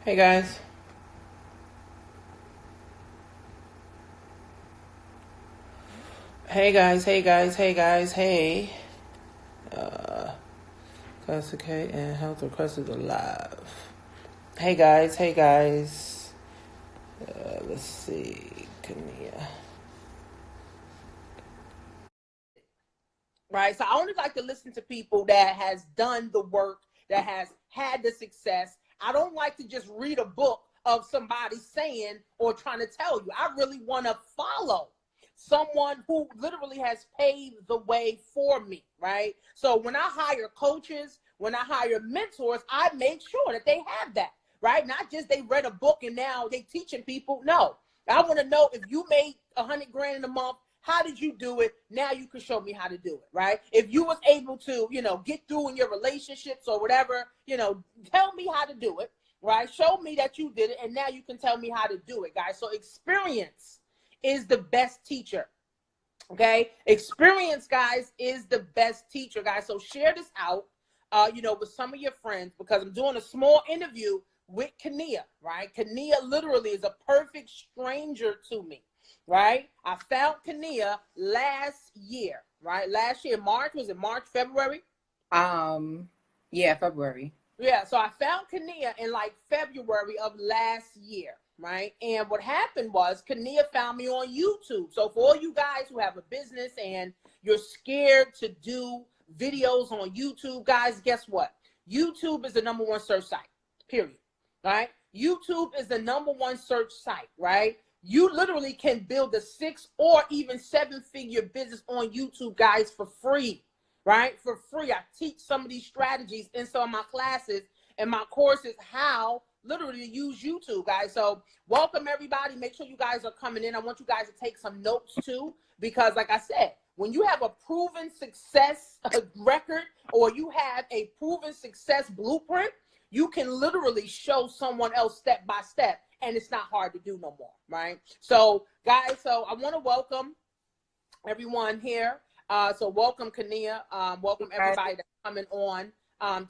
Hey guys. Hey guys, hey guys, hey guys, hey. Classic K and Health Requested Alive. Hey guys, hey guys. Let's see. Kunia. Right. So I only like to listen to people that has done the work, that has had the success. I don't like to just read a book of somebody saying or trying to tell you. I really want to follow someone who literally has paved the way for me, right? So when I hire coaches, when I hire mentors, I make sure that they have that, right? Not just they read a book and now they teaching people. No, I want to know if you made 100 grand in a month, how did you do it? Now you can show me how to do it, right? If you was able to, get through in your relationships or whatever, tell me how to do it, right? Show me that you did it, and now you can tell me how to do it, guys. So experience is the best teacher. Okay, experience, guys, is the best teacher, guys. So share this out, with some of your friends, because I'm doing a small interview with Kunia, right? Kunia literally is a perfect stranger to me, right? I found Kunia last year, right? Last year, March, was it March, February? Yeah, February. Yeah, so I found Kunia in like February of last year, right? And what happened was Kunia found me on YouTube. So for all you guys who have a business and you're scared to do videos on YouTube, guys, guess what? YouTube is the number one search site, period, right? YouTube is the number one search site, right? You literally can build a 6 or even 7-figure business on YouTube, guys, for free, right? For free. I teach some of these strategies in some of my classes and my courses, how literally to use YouTube, guys. So welcome everybody. Make sure you guys are coming in. I want you guys to take some notes too, because like I said, when you have a proven success record, or you have a proven success blueprint, you can literally show someone else step by step, and it's not hard to do no more, right? So guys, so I want to welcome everyone here. So welcome, Kunia. Welcome everybody that's coming on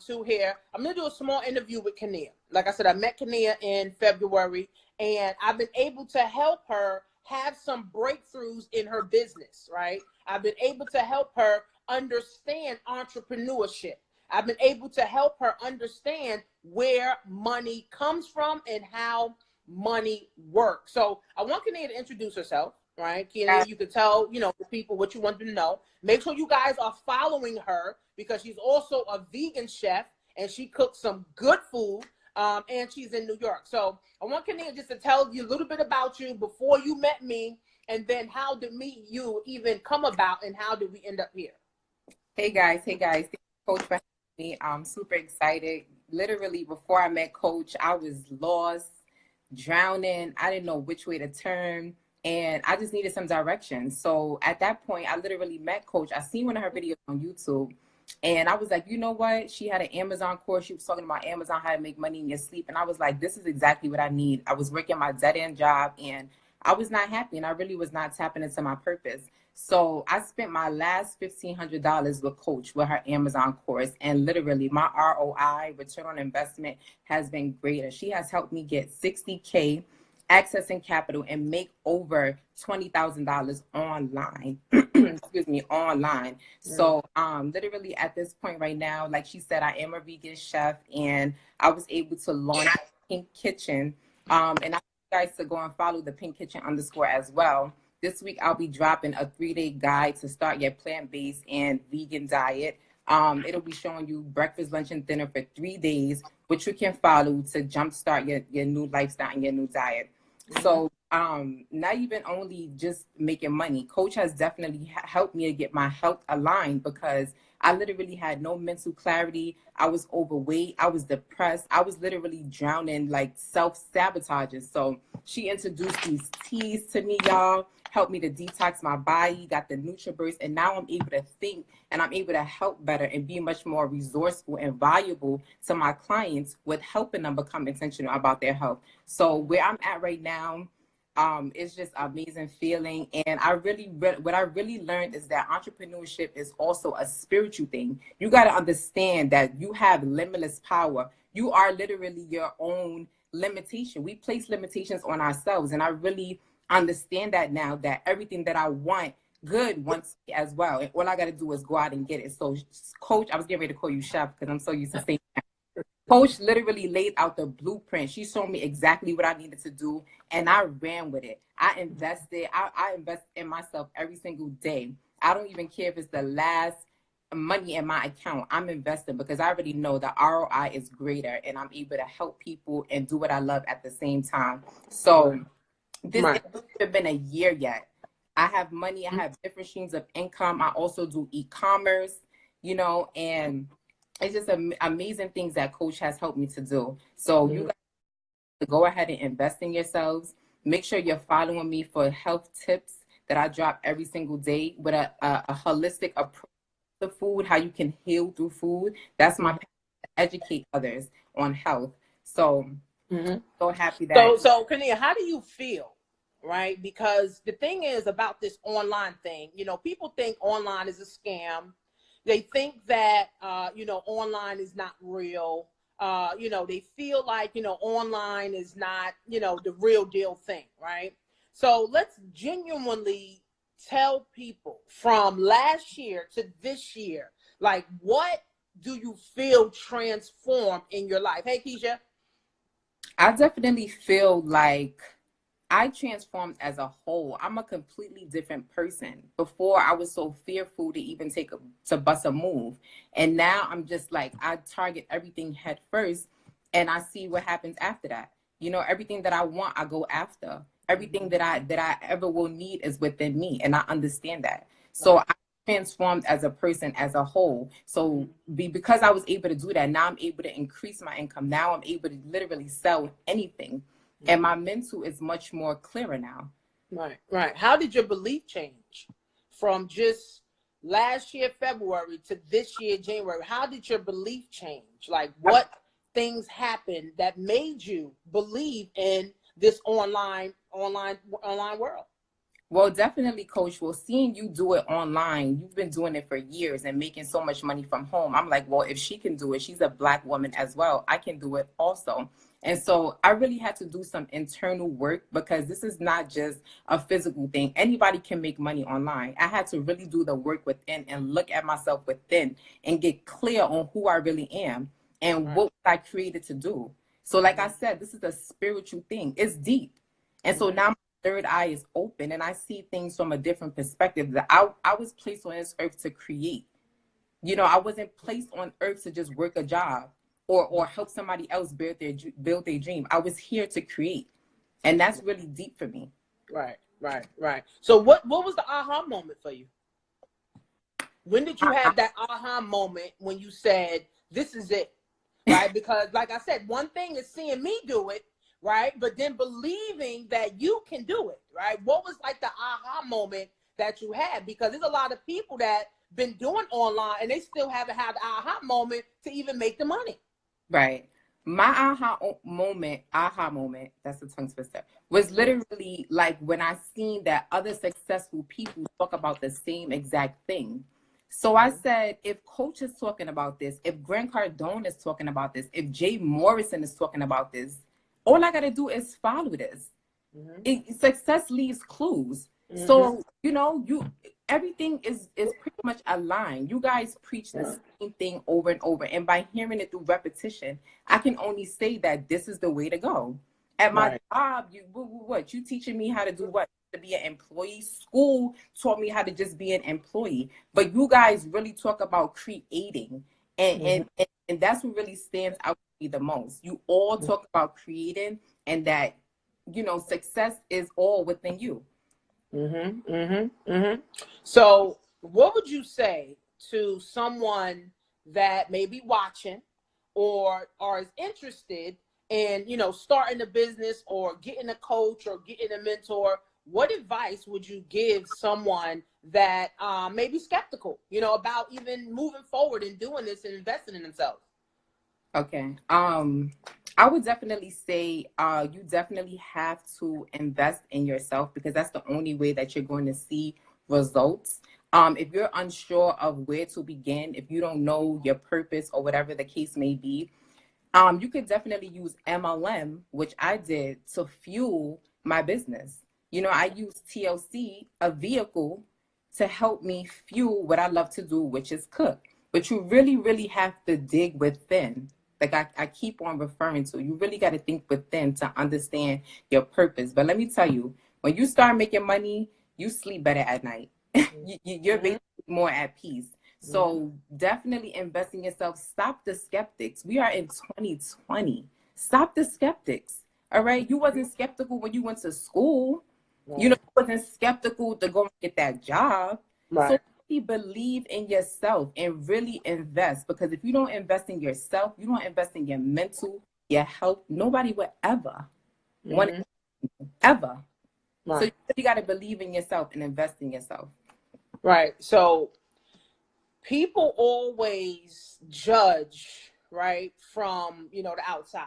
to here. I'm going to do a small interview with Kunia. Like I said, I met Kunia in February, and I've been able to help her have some breakthroughs in her business, right? I've been able to help her understand entrepreneurship. I've been able to help her understand where money comes from and how money works. So I want Kunia to introduce herself. Right, Kunia, you can tell, the people what you want them to know. Make sure you guys are following her, because she's also a vegan chef and she cooks some good food. And she's in New York. So I want Kunia just to tell you a little bit about you before you met me, and then how did meet you even come about, and how did we end up here? Hey guys. Thank you, Coach, for having me. I'm super excited. Literally, before I met Coach, I was lost, drowning. I didn't know which way to turn, and I just needed some direction. So at that point, I literally met Coach. I seen one of her videos on YouTube, and I was like, you know what? She had an Amazon course. She was talking about Amazon, how to make money in your sleep. And I was like, this is exactly what I need. I was working my dead-end job, and I was not happy, and I really was not tapping into my purpose. So I spent my last $1,500 with Coach with her Amazon course, and literally my ROI, return on investment, has been greater. She has helped me get 60K accessing capital and make over $20,000 online. Excuse me, online. So literally at this point right now, like she said, I am a vegan chef, and I was able to launch Pink Kitchen. And I want you guys to go and follow the Pink Kitchen _ as well. This week, I'll be dropping a 3-day guide to start your plant-based and vegan diet. It'll be showing you breakfast, lunch, and dinner for 3 days, which you can follow to jumpstart your new lifestyle and your new diet. So not even only just making money, Coach has definitely helped me to get my health aligned, because I literally had no mental clarity. I was overweight. I was depressed. I was literally drowning, like self-sabotaging. So she introduced these teas to me, y'all, helped me to detox my body, got the NutriBurst, and now I'm able to think, and I'm able to help better and be much more resourceful and valuable to my clients with helping them become intentional about their health. So where I'm at right now, it's just an amazing feeling. And what I really learned is that entrepreneurship is also a spiritual thing. You got to understand that you have limitless power. You are literally your own limitation. We place limitations on ourselves. And I really understand that now, that everything that I want good wants me as well. And all I got to do is go out and get it. So Coach, I was getting ready to call you chef because I'm so used to saying that. Coach literally laid out the blueprint. She showed me exactly what I needed to do, and I ran with it. I invested. I invest in myself every single day. I don't even care if it's the last money in my account. I'm investing because I already know the ROI is greater, and I'm able to help people and do what I love at the same time. So this hasn't been a year yet. I have money. I have different streams of income. I also do e-commerce, you know, and it's just amazing things that Coach has helped me to do. So you guys go ahead and invest in yourselves. Make sure you're following me for health tips that I drop every single day with a holistic approach to food, how you can heal through food. That's my passion, to educate others on health. So so happy that. So Kunia, how do you feel? Right? Because the thing is about this online thing, you know, people think online is a scam. They think that, you know, online is not real. You know, they feel like, you know, online is not, you know, the real deal thing, right? So let's genuinely tell people from last year to this year, like, what do you feel transformed in your life? Hey, Keisha. I definitely feel like I transformed as a whole. I'm a completely different person. Before, I was so fearful to even to bust a move. And now I'm just like, I target everything head first and I see what happens after that. You know, everything that I want, I go after. Everything that I ever will need is within me. And I understand that. So I transformed as a person as a whole. So because I was able to do that, now I'm able to increase my income. Now I'm able to literally sell anything. And my mental is much more clearer now. Right. How did your belief change from just last year, February, to this year, January? How did your belief change? Like, what things happened that made you believe in this online world? Well, definitely, Coach. Well, seeing you do it online, you've been doing it for years and making so much money from home. I'm like, well, if she can do it, she's a Black woman as well. I can do it also. And so I really had to do some internal work because this is not just a physical thing. Anybody can make money online. I had to really do the work within and look at myself within and get clear on who I really am and what I created to do. So like I said, this is a spiritual thing. It's deep. And so now my third eye is open and I see things from a different perspective. That I was placed on this earth to create. You know, I wasn't placed on earth to just work a job or help somebody else build their dream. I was here to create. And that's really deep for me. Right. So what was the aha moment for you? When did you have that aha moment when you said, this is it? Right? Because like I said, one thing is seeing me do it, right? But then believing that you can do it, right? What was like the aha moment that you had? Because there's a lot of people that been doing online and they still haven't had the aha moment to even make the money. Right. My aha moment, that's a tongue twister, was literally like when I seen that other successful people talk about the same exact thing. So I said, if Coach is talking about this, if Grant Cardone is talking about this, if Jay Morrison is talking about this, all I got to do is follow this. Success leaves clues. So, you know, everything is pretty much aligned. You guys preach the same thing over and over. And by hearing it through repetition, I can only say that this is the way to go. At my job, you teaching me how to do what? To be an employee. School taught me how to just be an employee. But you guys really talk about creating. And that's what really stands out to me the most. You all talk about creating and that, you know, success is all within you. So what would you say to someone that may be watching or is interested in, you know, starting a business or getting a coach or getting a mentor? What advice would you give someone that may be skeptical, you know, about even moving forward and doing this and investing in themselves? Okay. I would definitely say you definitely have to invest in yourself because that's the only way that you're going to see results. If you're unsure of where to begin, if you don't know your purpose or whatever the case may be, You could definitely use MLM, which I did, to fuel my business. You know, I use TLC, a vehicle, to help me fuel what I love to do, which is cook. But you really, really have to dig within. Like I keep on referring to, you really got to think within to understand your purpose. But let me tell you, when you start making money, you sleep better at night. You're basically more at peace. So definitely invest in yourself. Stop the skeptics. We are in 2020. Stop the skeptics. All right. You wasn't skeptical when you went to school. You know, you wasn't skeptical to go and get that job. So really believe in yourself and really invest, because if you don't invest in yourself, you don't invest in your mental, your health, nobody will ever want it, ever. So you got to believe in yourself and invest in yourself. Right. So people always judge, right, from, you know, the outside,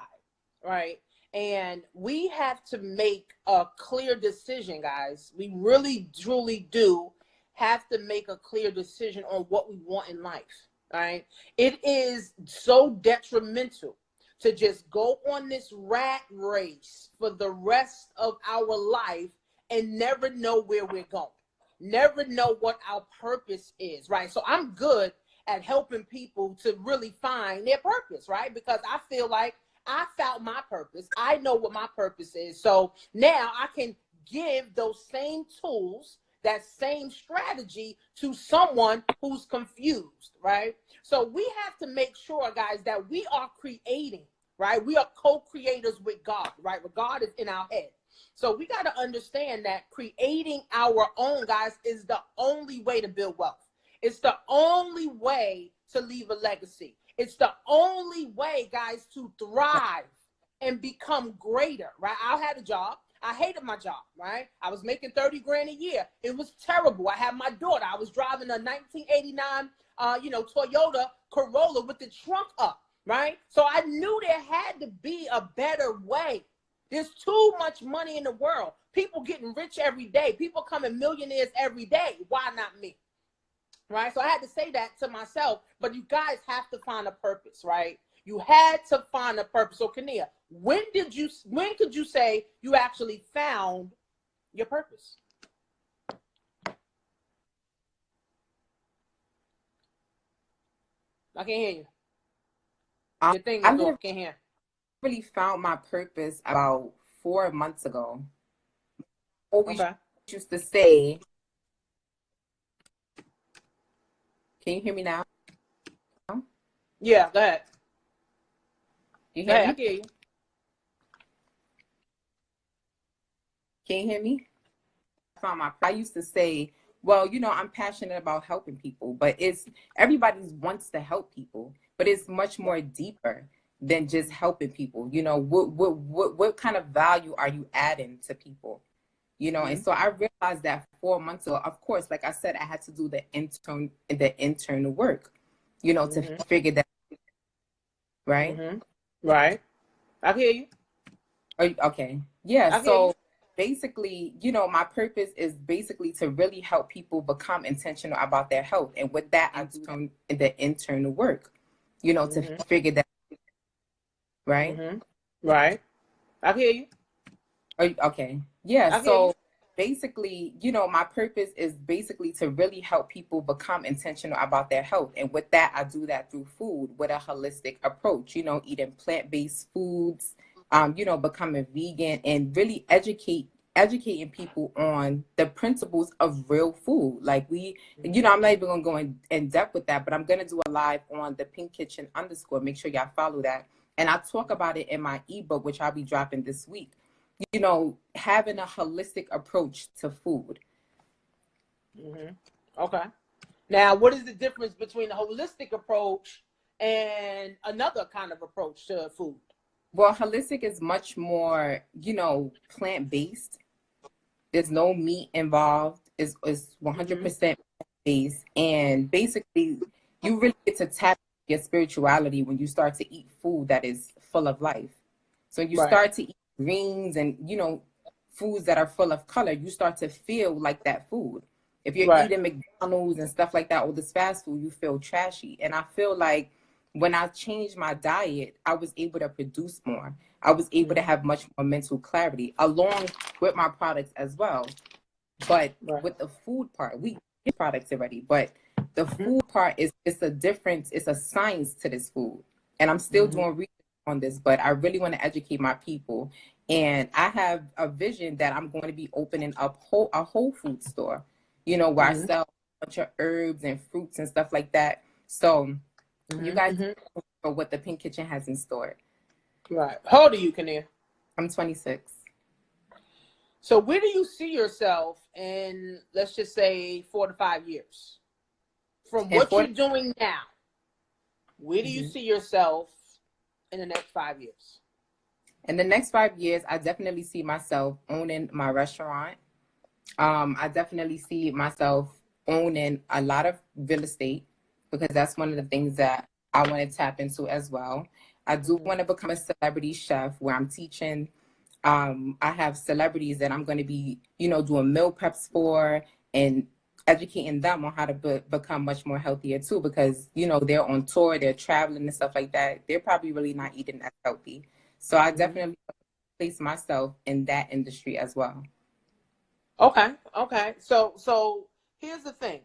right? And we have to make a clear decision, guys. We really, truly do have to make a clear decision on what we want in life, right? It is so detrimental to just go on this rat race for the rest of our life and never know where we're going, never know what our purpose is, right? So I'm good at helping people to really find their purpose, right? Because I feel like I found my purpose. I know what my purpose is. So now I can give those same tools, that same strategy to someone who's confused, right? So we have to make sure, guys, that we are creating, right? We are co-creators with God, right? But God is in our head. So we got to understand that creating our own, guys, is the only way to build wealth. It's the only way to leave a legacy. It's the only way, guys, to thrive and become greater, right? I had a job. I hated my job, right? I was making 30 grand a year. It was terrible. I had my daughter. I was driving a 1989, Toyota Corolla with the trunk up, right? So I knew there had to be a better way. There's too much money in the world. People getting rich every day. People coming millionaires every day. Why not me? Right? So I had to say that to myself, but you guys have to find a purpose, right? You had to find a purpose. So Kunia, when could you say you actually found your purpose? I can't hear you. Your thing is off. Can't hear. Really found my purpose about 4 months ago. Always used to say, can you hear me now? Yeah, go ahead. You hear me? I can hear you. Can you hear me? I used to say, well, you know, I'm passionate about helping people, but everybody wants to help people, but it's much more deeper than just helping people. You know, what kind of value are you adding to people? You know, and so I realized that 4 months ago. Of course, like I said, I had to do the internal work, you know, to figure that out, right? Right. I hear you. Okay. Yeah. So basically, you know, my purpose is basically to really help people become intentional about their health. And with that, I do the internal work, you know, to figure that out, right? Right. I hear you. Okay. Yeah. So basically, you know, my purpose is basically to really help people become intentional about their health. And with that, I do that through food with a holistic approach, you know, eating plant-based foods, you know, becoming vegan, and really educating people on the principles of real food. Like you know, I'm not even going to go in depth with that, but I'm going to do a live on the Pink Kitchen _ Make sure y'all follow that. And I talk about it in my ebook, which I'll be dropping this week. You know, having a holistic approach to food. Okay. Now, what is the difference between a holistic approach and another kind of approach to food? Well, holistic is much more, you know, plant-based. There's no meat involved. It's 100% plant-based. And basically, you really get to tap your spirituality when you start to eat food that is full of life. So you start to eat greens and, you know, foods that are full of color, you start to feel like that food. If you're eating McDonald's and stuff like that, or this fast food, you feel trashy. And I feel like when I changed my diet, I was able to produce more. I was able to have much more mental clarity along with my products as well. But Right. with the food part, we get products already, but the Mm-hmm. food part is, it's a difference, it's a science to this food. And I'm still Mm-hmm. doing research on this, but I really want to educate my people. And I have a vision that I'm going to be opening up a whole food store, you know, where I Mm-hmm. sell a bunch of herbs and fruits and stuff like that. So you Mm-hmm. guys Mm-hmm. know what the Pink Kitchen has in store. Right. How old are you, Kunia? I'm 26. So where do you see yourself in, let's just say, 4 to 5 years? From And what for you're doing now, where do you Mhm. see yourself in the next 5 years? In the next 5 years, I definitely see myself owning my restaurant. I definitely see myself owning a lot of real estate because that's one of the things that I want to tap into as well. I do Mm-hmm. want to become a celebrity chef where I'm teaching. I have celebrities that I'm going to be, you know, doing meal preps for and educating them on how to become much more healthier too, because, you know, they're on tour, they're traveling and stuff like that. They're probably really not eating as healthy. So I Mm-hmm. definitely place myself in that industry as well. Okay. Okay. So here's the thing.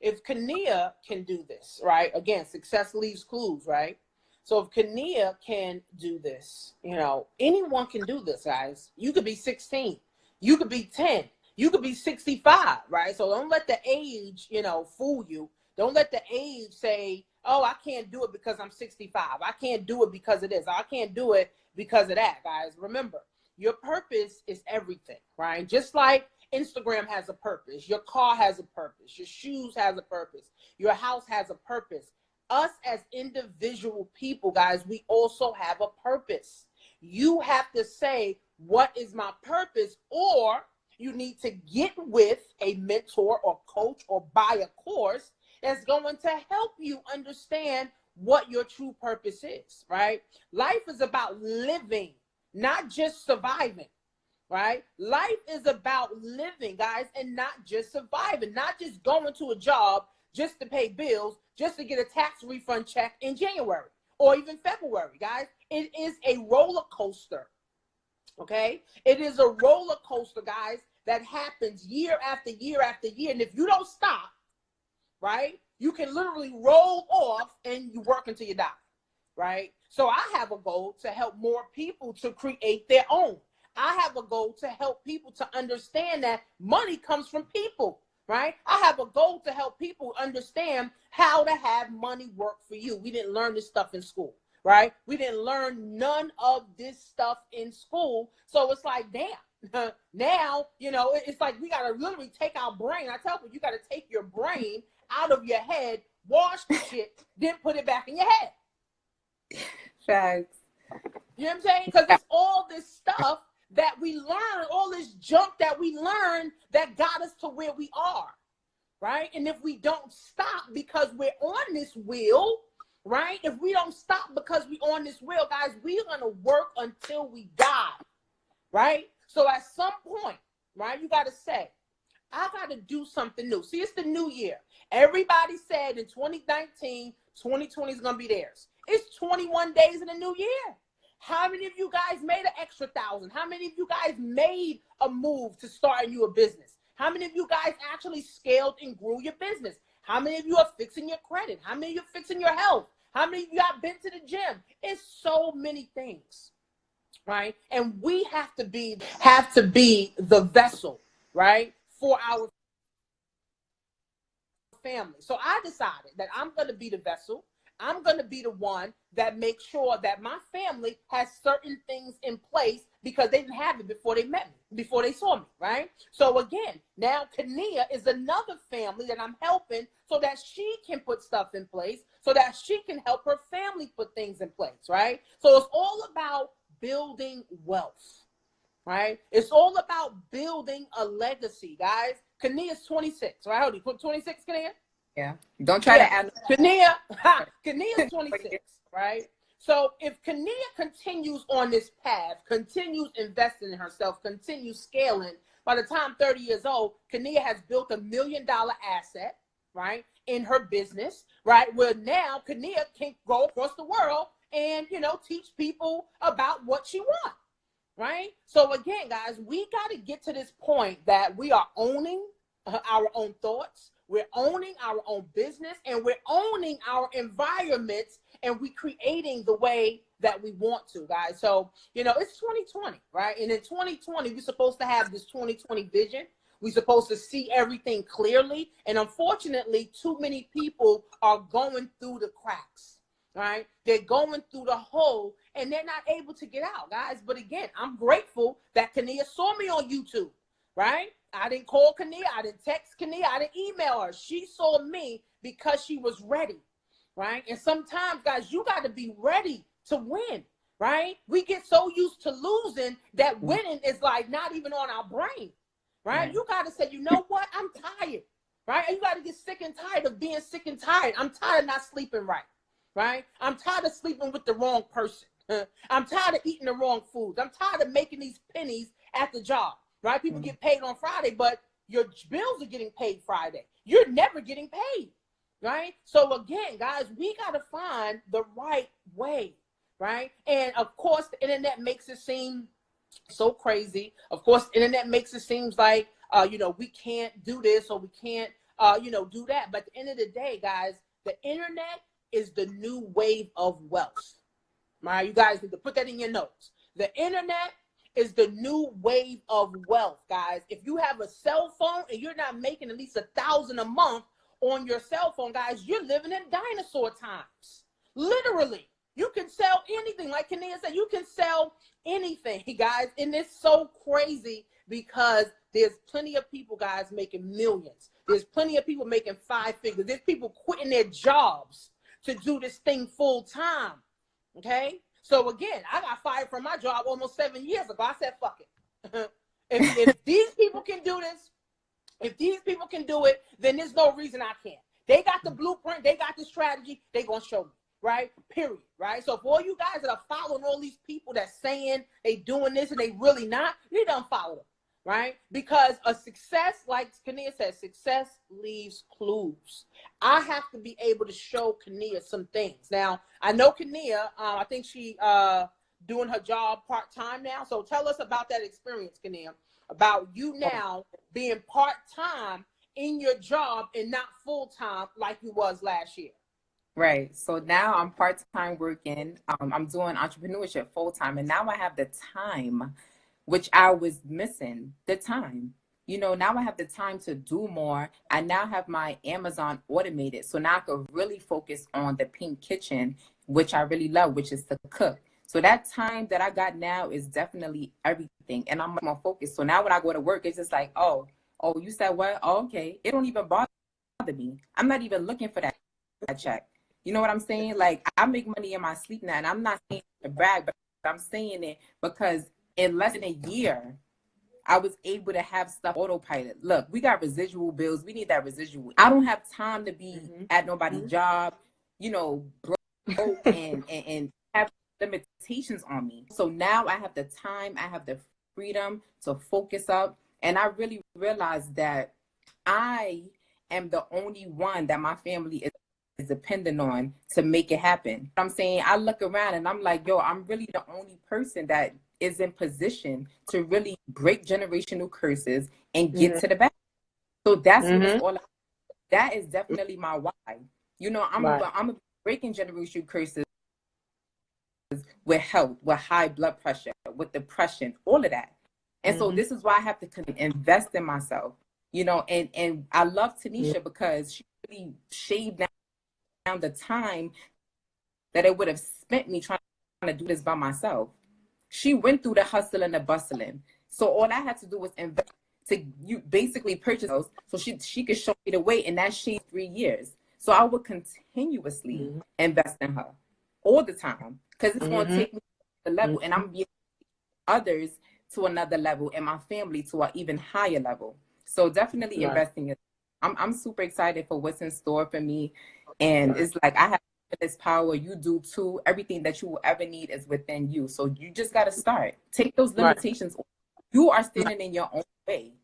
If Kunia can do this, right? Again, success leaves clues, right? So if Kunia can do this, you know, anyone can do this, guys. You could be 16, you could be 10, you could be 65, right? So don't let the age, you know, fool you. Don't let the age say, oh, I can't do it because I'm 65. I can't do it because of this. I can't do it because of that, guys. Remember, your purpose is everything, right? Just like Instagram has a purpose. Your car has a purpose. Your shoes has a purpose. Your house has a purpose. Us as individual people, guys, we also have a purpose. You have to say, what is my purpose? Or you need to get with a mentor or coach or buy a course that's going to help you understand what your true purpose is, right? Life is about living, not just surviving. Right? Life is about living, guys, and not just surviving, not just going to a job just to pay bills, just to get a tax refund check in January or even February, guys. It is a roller coaster. Okay? It is a roller coaster, guys, that happens year after year after year. And if you don't stop, right, you can literally roll off and you work until you die. Right? So I have a goal to help more people to create their own. I have a goal to help people to understand that money comes from people, right? I have a goal to help people understand how to have money work for you. We didn't learn this stuff in school, right? We didn't learn none of this stuff in school. So it's like, damn, now, you know, it's like we got to literally take our brain. I tell people, you got to take your brain out of your head, wash the shit, then put it back in your head. Facts. You know what I'm saying? Because it's all this stuff that we learn, all this junk that we learn that got us to where we are, right? And if we don't stop because we're on this wheel, right? If we don't stop because we're on this wheel, guys, we're going to work until we die, right? So at some point, right, you got to say, I got to do something new. See, it's the new year. Everybody said in 2019, 2020 is going to be theirs. It's 21 days in the new year. How many of you guys made an extra 1,000? How many of you guys made a move to starting you a business? How many of you guys actually scaled and grew your business? How many of you are fixing your credit? How many of you are fixing your health? How many of you have been to the gym? It's so many things, right? And we have to be the vessel, right, for our family. So I decided that I'm going to be the vessel. I'm going to be the one that makes sure that my family has certain things in place because they didn't have it before they met me, before they saw me, right? So again, now Kunia is another family that I'm helping so that she can put stuff in place, so that she can help her family put things in place, right? So it's all about building wealth, right? It's all about building a legacy, guys. Kania's 26, right? How old are you? 26, Kania? Yeah. Don't try Yeah. to add. Kania's 26, right? So if Kunia continues on this path, continues investing in herself, continues scaling, by the time 30 years old, Kunia has built $1 million asset, right? in her business, right? Where now Kunia can go across the world and, you know, teach people about what she wants, right? So again, guys, we got to get to this point that we are owning our own thoughts. We're owning our own business, and we're owning our environments, and we're creating the way that we want to, guys. So, you know, it's 2020, right? And in 2020, we're supposed to have this 2020 vision. We're supposed to see everything clearly. And unfortunately, too many people are going through the cracks, right? They're going through the hole, and they're not able to get out, guys. But again, I'm grateful that Kunia saw me on YouTube, right? I didn't call Kunia. I didn't text Kunia. I didn't email her. She saw me because she was ready, right? And sometimes, guys, you got to be ready to win, right? We get so used to losing that winning is like not even on our brain, right? You got to say, you know what? I'm tired, right? And you got to get sick and tired of being sick and tired. I'm tired of not sleeping right, right? I'm tired of sleeping with the wrong person. I'm tired of eating the wrong foods. I'm tired of making these pennies at the job. Right? People get paid on Friday, but your bills are getting paid Friday. You're never getting paid, right? So again, guys, we got to find the right way, right? And of course, the internet makes it seem so crazy. Of course, the internet makes it seem like, you know, we can't do this or we can't, you know, do that. But at the end of the day, guys, the internet is the new wave of wealth, right? You guys need to put that in your notes. The internet is the new wave of wealth, guys. If you have a cell phone and you're not making at least $1,000 a month on your cell phone, guys, you're living in dinosaur times. Literally, you can sell anything. Like Kunia said, you can sell anything, guys. And it's so crazy because there's plenty of people, guys, making millions. There's plenty of people making 5 figures. There's people quitting their jobs to do this thing full time, okay? So again, I got fired from my job almost 7 years ago. I said, fuck it. if these people can do this, if these people can do it, then there's no reason I can't. They got the blueprint. They got the strategy. They going to show me, right? Period, right? So for all you guys that are following all these people that's saying they doing this and they really not, you don't follow them, right? Because a success, like Kunia said, success leaves clues. I have to be able to show Kunia some things. Now, I know Kunia, I think she doing her job part-time now. So tell us about that experience, Kunia, about you now being part-time in your job and not full-time like you was last year. Right. So now I'm part-time working. I'm doing entrepreneurship full-time, and now I have the time, which I was missing the time. You know, now I have the time to do more. I now have my Amazon automated. So now I can really focus on the pink kitchen, which I really love, which is to cook. So that time that I got now is definitely everything. And I'm more focused. So now when I go to work, it's just like, oh, you said what? Oh, okay. It don't even bother me. I'm not even looking for that check. You know what I'm saying? Like, I make money in my sleep now. And I'm not saying to brag, but I'm saying it because in less than a year, I was able to have stuff autopilot. Look, we got residual bills. We need that residual. I don't have time to be at nobody's job, you know, broke and have limitations on me. So now I have the time, I have the freedom to focus up. And I really realized that I am the only one that my family is dependent on to make it happen. I'm saying, I look around and I'm like, yo, I'm really the only person that is in position to really break generational curses and get to the back. So that's what it's all about. That is definitely my why. You know, I'm breaking generational curses with health, with high blood pressure, with depression, all of that. And so this is why I have to invest in myself, you know, and I love Tanisha because she really shaved down the time that it would have spent me trying to do this by myself. She went through the hustle and the bustling. So all I had to do was invest to you basically purchase those so she could show me the way, and that shaved 3 years. So I would continuously invest in her all the time because it's going to take me to the level, and I'm being others to another level and my family to an even higher level. So definitely investing in. I'm super excited for what's in store for me, and it's like I have this power, you do too. Everything that you will ever need is within you. So you just got to start. Take those limitations. You are standing in your own way.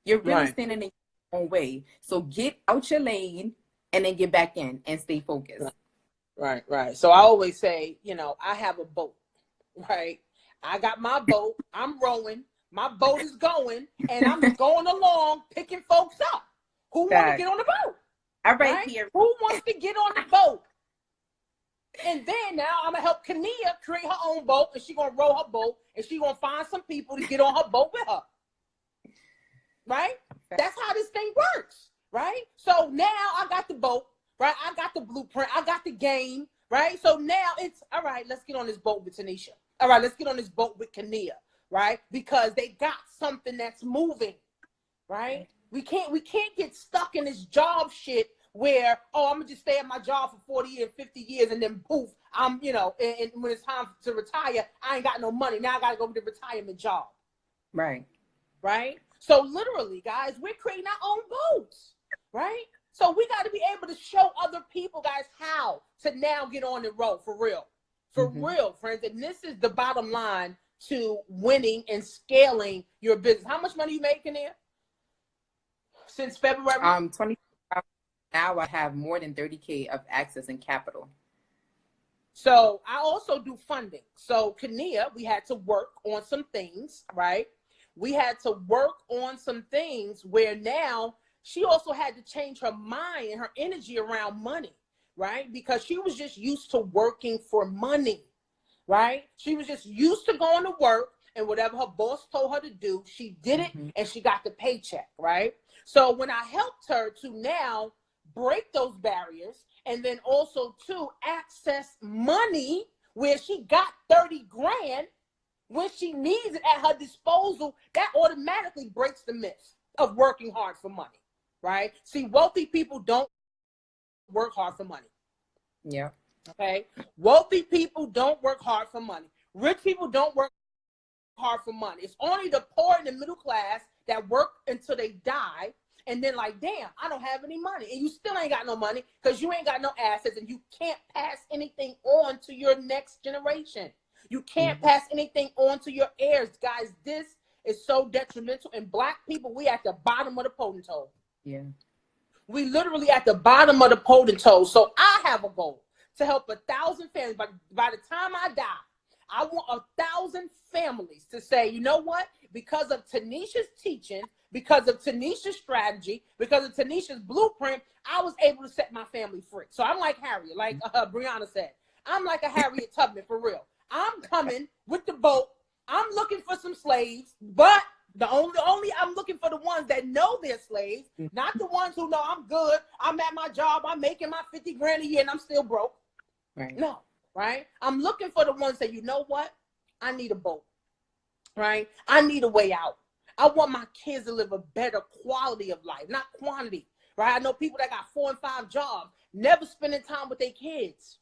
You're really standing in your own way. So get out your lane and then get back in and stay focused. Right. So I always say, you know, I have a boat, right? I got my boat. I'm rowing. My boat is going, and I'm going along picking folks up who want to get on the boat. All right, here. Who wants to get on the boat? And then now I'm gonna help Kunia create her own boat, and she's gonna row her boat, and she's gonna find some people to get on her boat with her. Right? That's how this thing works. Right? So now I got the boat. Right? I got the blueprint. I got the game. Right? So now it's all right. Let's get on this boat with Tanisha. All right, let's get on this boat with Kunia. Right? Because they got something that's moving. Right? We can't get stuck in this job shit where, oh, I'm gonna just stay at my job for 40 and 50 years and then poof, I'm, you know, and when it's time to retire, I ain't got no money. Now I gotta go to the retirement job. Right. So literally, guys, we're creating our own boats, right? So we got to be able to show other people, guys, how to now get on the road for real. For real, friends. And this is the bottom line to winning and scaling your business. How much money you making there since February? 20. Now I have more than 30K of access and capital. So I also do funding. So Kunia, we had to work on some things, right? We had to work on some things where now she also had to change her mind and her energy around money, right? Because she was just used to working for money, right? She was just used to going to work, and whatever her boss told her to do, she did it, and she got the paycheck, right? So when I helped her to now break those barriers, and then also to access money where she got 30 grand when she needs it at her disposal, that automatically breaks the myth of working hard for money, right? See, wealthy people don't work hard for money. Yeah. Okay? Wealthy people don't work hard for money. Rich people don't work hard for money. It's only the poor and the middle class that work until they die, and then like, damn, I don't have any money. And you still ain't got no money because you ain't got no assets, and you can't pass anything on to your next generation. You can't pass anything on to your heirs. Guys, this is so detrimental. And Black people, we at the bottom of the totem pole. Yeah. We literally at the bottom of the totem pole. So I have a goal to help 1,000 families. But by the time I die, I want 1,000 families to say, you know what? Because of Tanisha's teaching, because of Tanisha's strategy, because of Tanisha's blueprint, I was able to set my family free. So I'm like Harriet, like Brianna said. I'm like a Harriet Tubman for real. I'm coming with the boat. I'm looking for some slaves, but the only I'm looking for the ones that know they're slaves, not the ones who know I'm good. I'm at my job. I'm making my 50 grand a year and I'm still broke. Right. No, right? I'm looking for the ones that, you know what? I need a boat, right? I need a way out. I want my kids to live a better quality of life, not quantity, right? I know people that got 4 and 5 jobs, never spending time with their kids.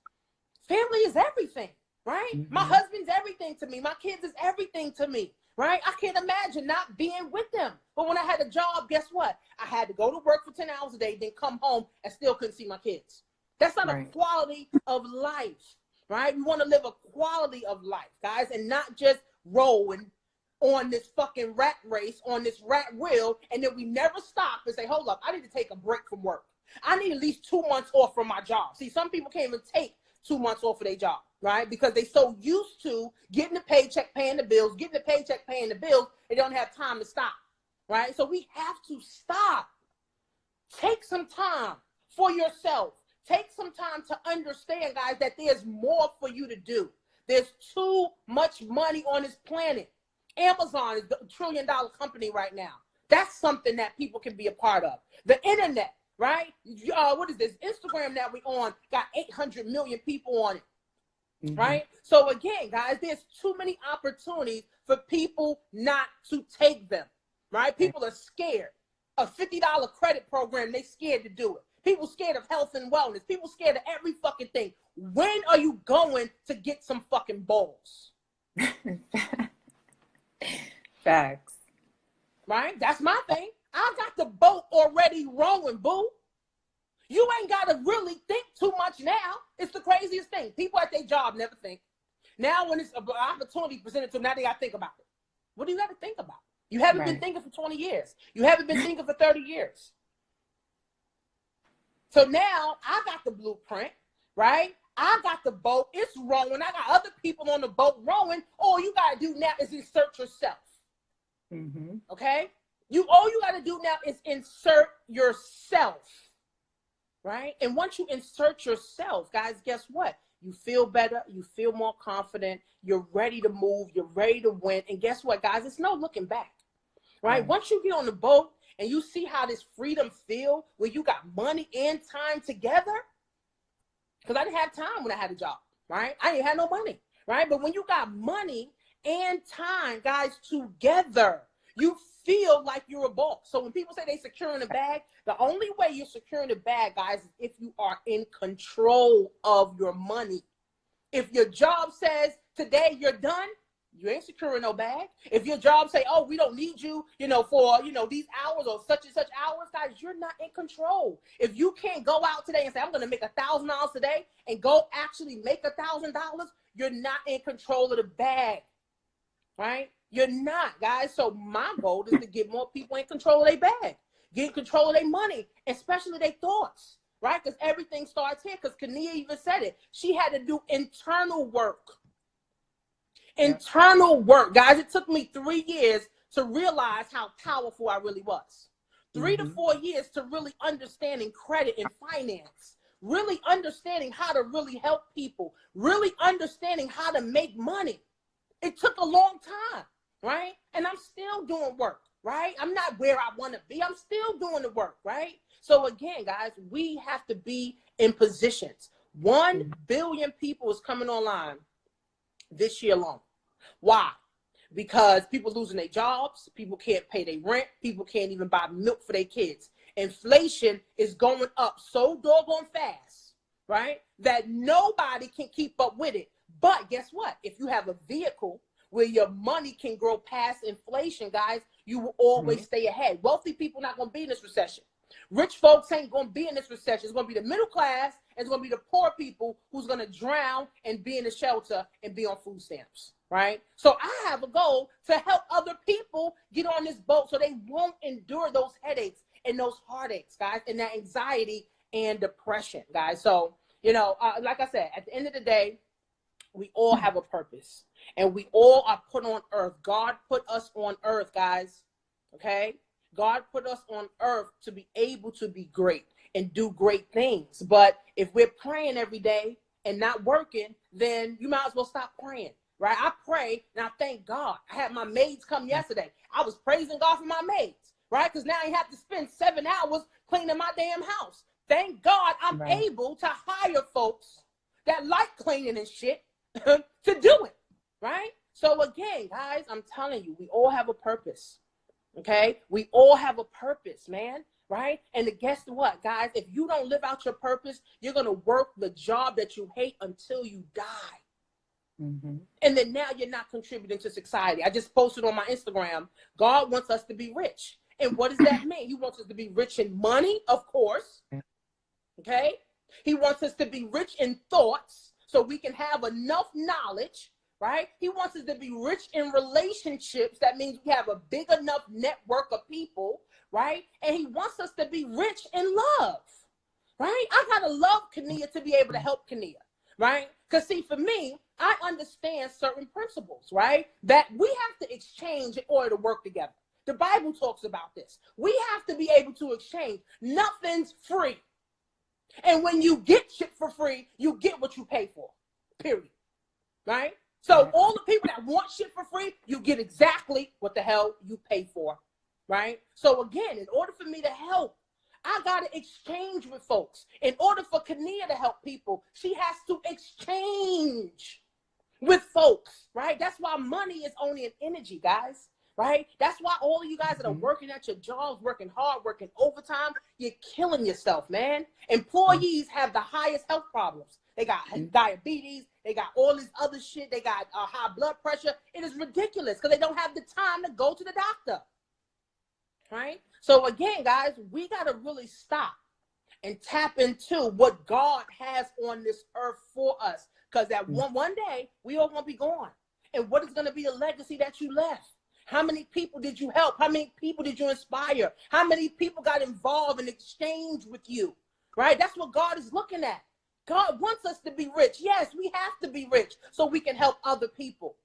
Family is everything. Right? My husband's everything to me. My kids is everything to me. Right? I can't imagine not being with them. But when I had a job, guess what? I had to go to work for 10 hours a day, then come home and still couldn't see my kids. That's not a quality of life. Right? We want to live a quality of life, guys, and not just rolling on this fucking rat race, on this rat wheel, and then we never stop and say, hold up, I need to take a break from work. I need at least 2 months off from my job. See, some people can't even take 2 months off of their job, right? Because they so used to getting the paycheck, paying the bills, they don't have time to stop, right? So we have to stop. Take some time for yourself. Take some time to understand, guys, that there's more for you to do. There's too much money on this planet. Amazon is the $1 trillion company right now. That's something that people can be a part of. The internet. Right? What is this? Instagram that we on got 800 million people on it. Right? So again, guys, there's too many opportunities for people not to take them. Right? People are scared. A $50 credit program, they scared to do it. People scared of health and wellness. People scared of every fucking thing. When are you going to get some fucking balls? Facts. Right? That's my thing. I got the boat already rowing, boo. You ain't got to really think too much now. It's the craziest thing. People at their job never think. Now when it's an opportunity presented to them, now they got to think about it. What do you got to think about? You haven't been thinking for 20 years. You haven't been thinking for 30 years. So now I got the blueprint, right? I got the boat. It's rowing. I got other people on the boat rowing. All you got to do now is insert yourself. Mm-hmm. Okay? All you got to do now is insert yourself, right? And once you insert yourself, guys, guess what? You feel better. You feel more confident. You're ready to move. You're ready to win. And guess what, guys? It's no looking back, right? Once you get on the boat and you see how this freedom feel, where you got money and time together, because I didn't have time when I had a job, right? I didn't have no money, right? But when you got money and time, guys, together, you feel like you're a boss. So when people say they securing the bag, the only way you're securing the bag, guys, is if you are in control of your money. If your job says today you're done, you ain't securing no bag. If your job say, oh, we don't need you, for, these hours or such and such hours, guys, you're not in control. If you can't go out today and say, I'm going to make $1,000 today and go actually make $1,000, you're not in control of the bag, right? You're not, guys. So my goal is to get more people in control of their bag, get in control of their money, especially their thoughts, right? Because everything starts here, because Kunia even said it. She had to do internal work. Internal work, guys. It took me 3 years to realize how powerful I really was. 3 to 4 years to really understanding credit and finance, really understanding how to really help people, really understanding how to make money. It took a long time, right? And I'm still doing work, right? I'm not where I want to be. I'm still doing the work, right? So again, guys, we have to be in positions. 1 billion people is coming online this year alone. Why? Because people losing their jobs, people can't pay their rent, people can't even buy milk for their kids. Inflation is going up so doggone fast, right, that nobody can keep up with it. But guess what? If you have a vehicle where your money can grow past inflation, guys, you will always stay ahead. Wealthy people not going to be in this recession. Rich folks ain't going to be in this recession. It's going to be the middle class, and it's going to be the poor people who's going to drown and be in the shelter and be on food stamps, right? So I have a goal to help other people get on this boat so they won't endure those headaches and those heartaches, guys, and that anxiety and depression, guys. So, like I said, at the end of the day, we all have a purpose, and we all are put on earth. God put us on earth, guys, okay? God put us on earth to be able to be great and do great things. But if we're praying every day and not working, then you might as well stop praying, right? I pray and I thank God. I had my maids come yesterday. I was praising God for my maids, right? Because now I have to spend 7 hours cleaning my damn house. Thank God I'm able to hire folks that like cleaning and shit to do it, right? So again, guys, I'm telling you, we all have a purpose. Okay, we all have a purpose, man, right? And guess what, guys? If you don't live out your purpose, you're going to work the job that you hate until you die. And then now you're not contributing to society. I just posted on my Instagram, God wants us to be rich. And what does that mean? He wants us to be rich in money, of course. Okay, he wants us to be rich in thoughts so we can have enough knowledge, right? He wants us to be rich in relationships. That means we have a big enough network of people, right? And he wants us to be rich in love, right? I gotta love Kunia to be able to help Kunia, right? Because see, for me, I understand certain principles, right? That we have to exchange in order to work together. The Bible talks about this. We have to be able to exchange. Nothing's free. And when you get shit for free, you get what you pay for, period, right? So all the people that want shit for free, you get exactly what the hell you pay for, right? So again, in order for me to help, I got to exchange with folks. In order for Kunia to help people, she has to exchange with folks, right? That's why money is only an energy, guys, right? That's why all of you guys that are working at your jobs, working hard, working overtime, you're killing yourself, man. Employees have the highest health problems. They got diabetes. They got all this other shit. They got high blood pressure. It is ridiculous because they don't have the time to go to the doctor, right? So again, guys, we got to really stop and tap into what God has on this earth for us, because that one day we all going to be gone. And what is going to be a legacy that you left? How many people did you help? How many people did you inspire? How many people got involved in exchange with you? right? That's what God is looking at. God wants us to be rich. Yes, we have to be rich so we can help other people.